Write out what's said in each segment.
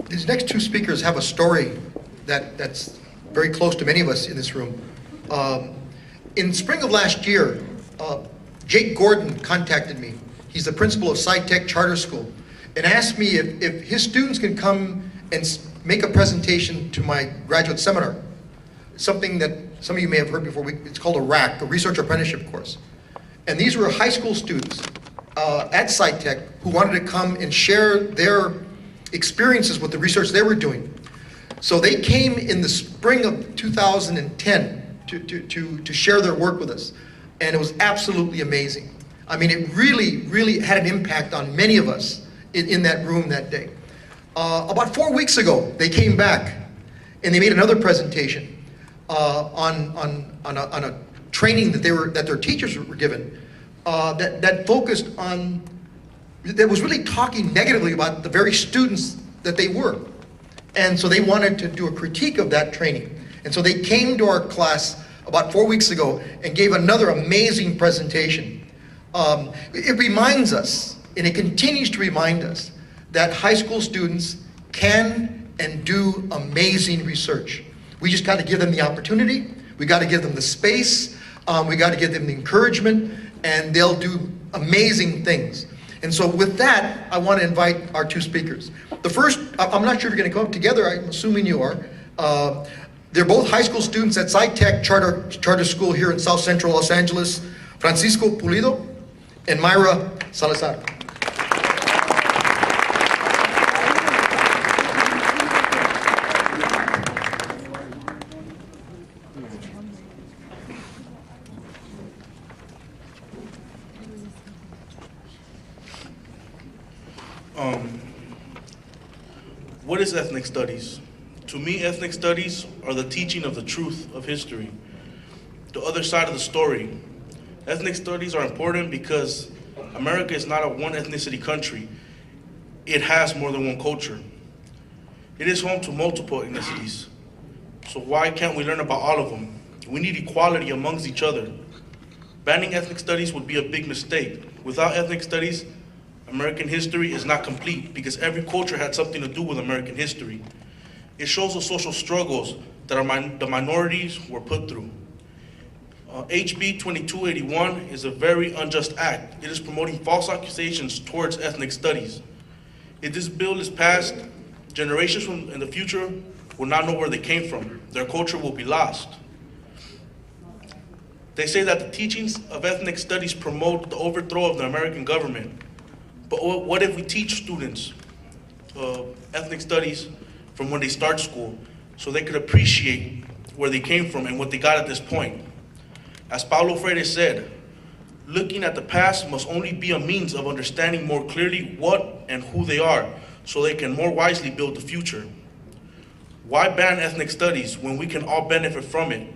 these next two speakers have a story that's very close to many of us in this room. In spring of last year, Jake Gordon contacted me. He's the principal of SciTech Charter School, and asked me if his students can come and make a presentation to my graduate seminar, something that some of you may have heard before. It's called a RAC, a Research Apprenticeship Course. And these were high school students at SciTech who wanted to come and share their experiences with the research they were doing. So they came in the spring of 2010 to share their work with us. And it was absolutely amazing. I mean, it really had an impact on many of us in that room that day. About 4 weeks ago, they came back and they made another presentation on a training that their teachers were given that focused on, that was really talking negatively about the very students that they were. And so they wanted to do a critique of that training. And so they came to our class about 4 weeks ago and gave another amazing presentation. It reminds us, and it continues to remind us, that high school students can and do amazing research. We just got to give them the opportunity, we got to give them the space, we got to give them the encouragement, and they'll do amazing things. And so with that, I want to invite our two speakers. The first, I'm not sure if you're going to come up together, I'm assuming you are. They're both high school students at SciTech Charter School here in South Central Los Angeles, Francisco Pulido and Mayra Salazar. What is ethnic studies? To me, ethnic studies are the teaching of the truth of history, the other side of the story. Ethnic studies are important because America is not a one ethnicity country. It has more than one culture. It is home to multiple ethnicities. So why can't we learn about all of them? We need equality amongst each other. Banning ethnic studies would be a big mistake. Without ethnic studies, American history is not complete because every culture had something to do with American history. It shows the social struggles that the minorities were put through. HB 2281 is a very unjust act. It is promoting false accusations towards ethnic studies. If this bill is passed, generations in the future will not know where they came from. Their culture will be lost. They say that the teachings of ethnic studies promote the overthrow of the American government. But what if we teach students ethnic studies from when they start school so they could appreciate where they came from and what they got at this point? As Paulo Freire said, looking at the past must only be a means of understanding more clearly what and who they are so they can more wisely build the future. Why ban ethnic studies when we can all benefit from it?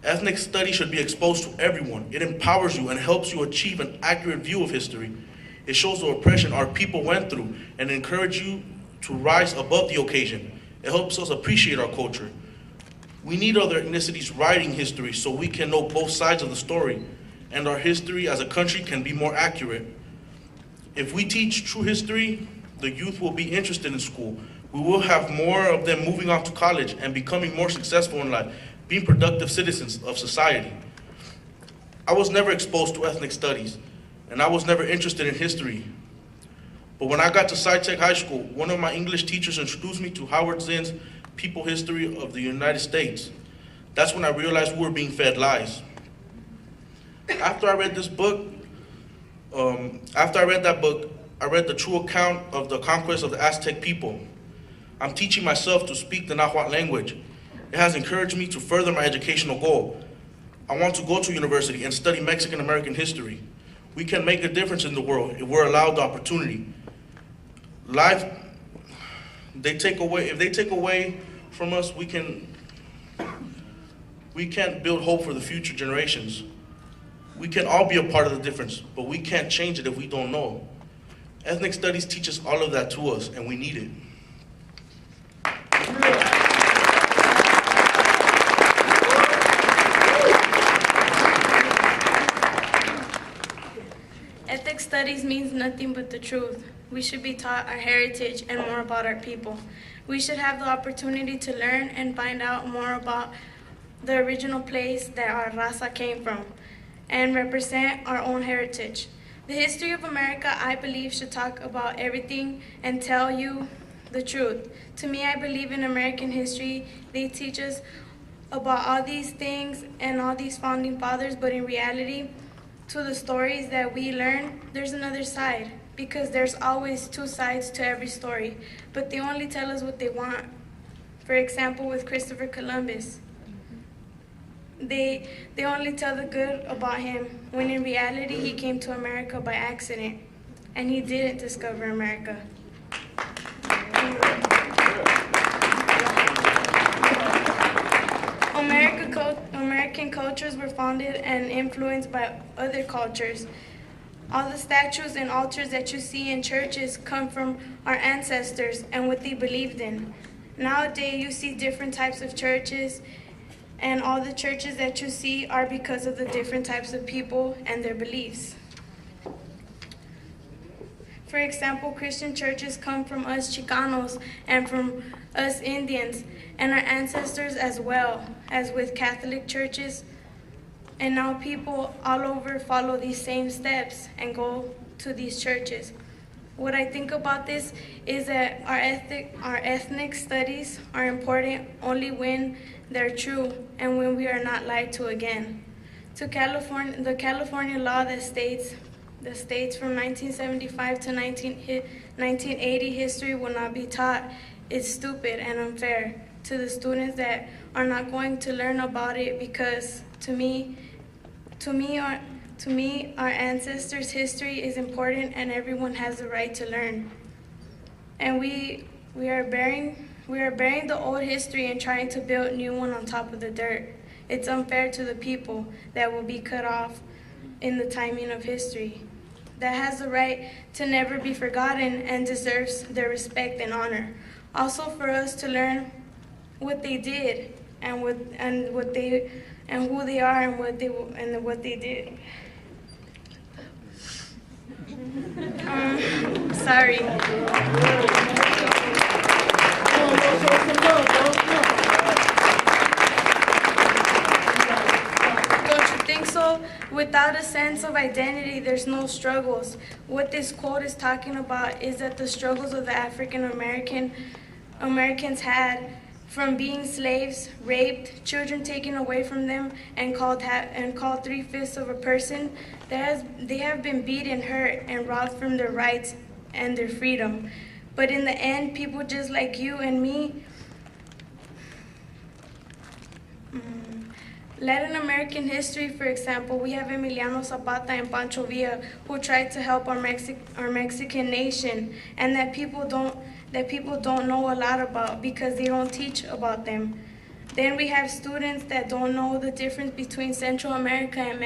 Ethnic studies should be exposed to everyone. It empowers you and helps you achieve an accurate view of history. It shows the oppression our people went through and encourages you to rise above the occasion. It helps us appreciate our culture. We need other ethnicities writing history so we can know both sides of the story, and our history as a country can be more accurate. If we teach true history, the youth will be interested in school. We will have more of them moving on to college and becoming more successful in life, being productive citizens of society. I was never exposed to ethnic studies, and I was never interested in history. But when I got to SciTech High School, one of my English teachers introduced me to Howard Zinn's People History of the United States. That's when I realized we were being fed lies. After I read that book, I read the true account of the conquest of the Aztec people. I'm teaching myself to speak the Nahuatl language. It has encouraged me to further my educational goal. I want to go to university and study Mexican American history. We can make a difference in the world if we're allowed the opportunity. If they take away from us, we can't build hope for the future generations. We can all be a part of the difference, but we can't change it if we don't know. Ethnic studies teaches all of that to us, and we need it. Ethnic studies means nothing but the truth. We should be taught our heritage and more about our people. We should have the opportunity to learn and find out more about the original place that our raza came from and represent our own heritage. The history of America, I believe, should talk about everything and tell you the truth. To me, I believe in American history. They teach us about all these things and all these founding fathers, but in reality, to the stories that we learn, there's another side, because there's always two sides to every story, but they only tell us what they want. For example, with Christopher Columbus, they only tell the good about him, when in reality he came to America by accident, and he didn't discover America. American cultures were founded and influenced by other cultures. All the statues and altars that you see in churches come from our ancestors and what they believed in. Nowadays, you see different types of churches, and all the churches that you see are because of the different types of people and their beliefs. For example, Christian churches come from us Chicanos and from us Indians and our ancestors, as well as with Catholic churches. And now people all over follow these same steps and go to these churches. What I think about this is that our ethnic studies are important only when they're true and when we are not lied to again. The California law that states from 1975 to 1980 history will not be taught is stupid and unfair to the students that are not going to learn about it, because to me our ancestors' history is important and everyone has the right to learn. And we are burying the old history and trying to build a new one on top of the dirt. It's unfair to the people that will be cut off in the timing of history, that has the right to never be forgotten and deserves their respect and honor. Also for us to learn what they did and who they are and what they did. Sorry. Don't you think so? Without a sense of identity, there's no struggles. What this quote is talking about is that the struggles of the African Americans had, from being slaves, raped, children taken away from them, and called 3/5 of a person, they have been beaten, hurt, and robbed from their rights and their freedom. But in the end, people just like you and me, Latin American history, for example, we have Emiliano Zapata and Pancho Villa, who tried to help our Mexican nation, and that people don't know a lot about because they don't teach about them. Then we have students that don't know the difference between Central America and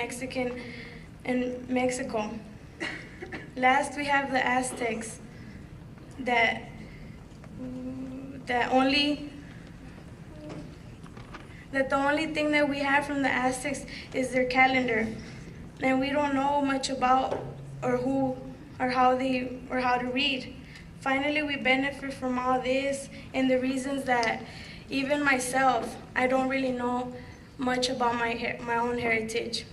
Mexico. Last, we have the Aztecs that the only thing that we have from the Aztecs is their calendar, and we don't know much about or how to read. Finally, we benefit from all this, and the reasons that even myself, I don't really know much about my own heritage.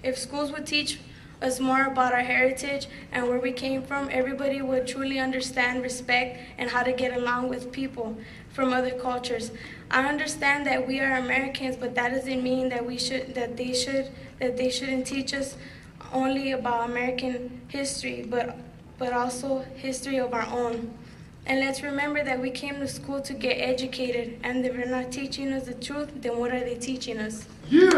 If schools would teach us more about our heritage and where we came from, everybody would truly understand, respect, and how to get along with people from other cultures. I understand that we are Americans, but that doesn't mean that they shouldn't teach us only about American history, but also history of our own. And let's remember that we came to school to get educated, and if they're not teaching us the truth, then what are they teaching us? Yeah.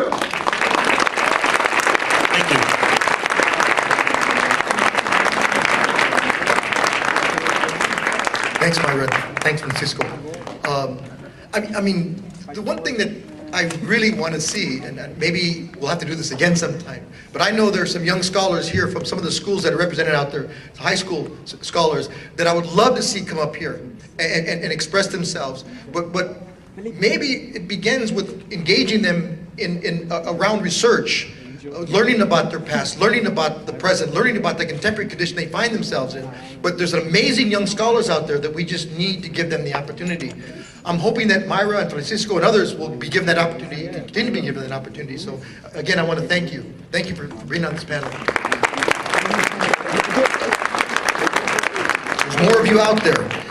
Thank you. Thanks, Mayra. Thanks, Francisco. I mean, the one thing that I really want to see, and maybe we'll have to do this again sometime, but I know there's some young scholars here from some of the schools that are represented out there, high school scholars, that I would love to see come up here and express themselves. But maybe it begins with engaging them in around research. learning about their past, learning about the present, learning about the contemporary condition they find themselves in. But there's amazing young scholars out there that we just need to give them the opportunity. I'm hoping that Mayra and Francisco and others will be given that opportunity, and continue to be given that opportunity. So again, I want to thank you. Thank you for being on this panel. There's more of you out there.